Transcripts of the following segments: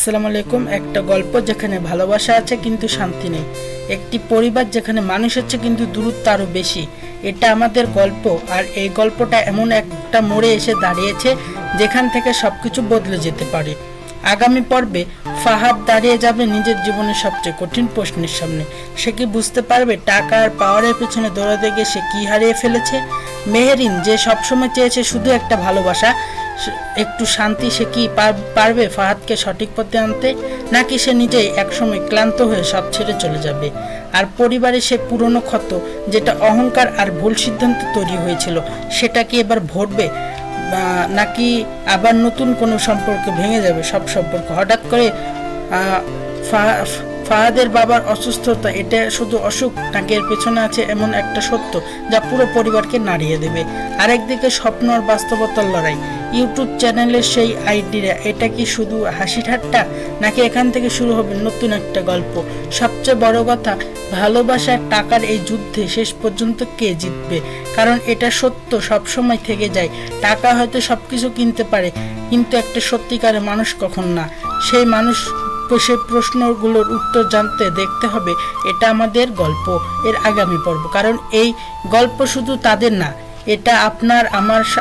আসসালামু আলাইকুম। একটা গল্প যেখানে ভালোবাসা আছে কিন্তু শান্তি নেই, একটি পরিবার যেখানে মানুষ আছে কিন্তু দূরত্ব আরও বেশি। এটা আমাদের গল্প, আর এই গল্পটা এমন একটা মোড়ে এসে দাঁড়িয়েছে যেখান থেকে সবকিছু বদলে যেতে পারে। আগামী পর্বে ফাহাদ দাঁড়িয়ে যাবে নিজের জীবনের সবচেয়ে কঠিন প্রশ্নের সামনে। সে কি বুঝতে পারবে টাকা আর পাওয়ারের পেছনে দৌড়াতে গিয়ে সে কি হারিয়ে ফেলেছে? মেহেরিন, যে সবসময় চেয়েছে শুধু একটা ভালোবাসা, একটু শান্তি, সে কি পারবে ফাহাদকে সঠিক পথে আনতে, নাকি সে নিজেই একসময় ক্লান্ত হয়ে সব ছেড়ে চলে যাবে? আর পরিবারে সে পুরনো ক্ষত, যেটা অহংকার আর ভুল সিদ্ধান্তে তৈরি হয়েছিল, সেটা কি এবার ভরবে, নাকি আবার নতুন কোনো সম্পর্ক ভেঙে যাবে? সব সম্পর্ক হঠাৎ করে ফাহাদের বাবার অসুস্থতা, এটা শুধু অসুখ, নাকি এর পেছনে আছে এমন একটা সত্য যা পুরো পরিবারকে নাড়িয়ে দেবে? আরেকদিকে স্বপ্ন আর বাস্তবতার লড়াই। ইউটিউব চ্যানেলের সেই আইডিয়া, এটা কি শুধু হাসি ঠাট্টা, নাকি এখান থেকে শুরু হবে নতুন একটা গল্প? সবচেয়ে বড় কথা, ভালোবাসার টাকার এই যুদ্ধে শেষ পর্যন্ত কে জিতবে? কারণ এটা সত্য সবসময় থেকে যায়, টাকা হয়তো সবকিছু কিনতে পারে, কিন্তু একটা সত্যিকারের মানুষ কখন না। সেই মানুষ, সেই প্রশ্নগুলোর উত্তর জানতে দেখতে হবে এটা আমাদের গল্প এর আগামী পর্ব। কারণ এই গল্প শুধু তাদের না, এটা আপনার,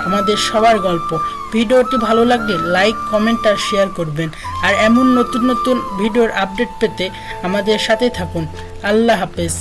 আমাদের সবার গল্প। ভিডিওটি ভালো লাগলে লাইক, কমেন্ট আর শেয়ার করবেন। আর এমন নতুন নতুন ভিডিওর আপডেট পেতে আমাদের সাথে থাকুন। আল্লাহ হাফেজ।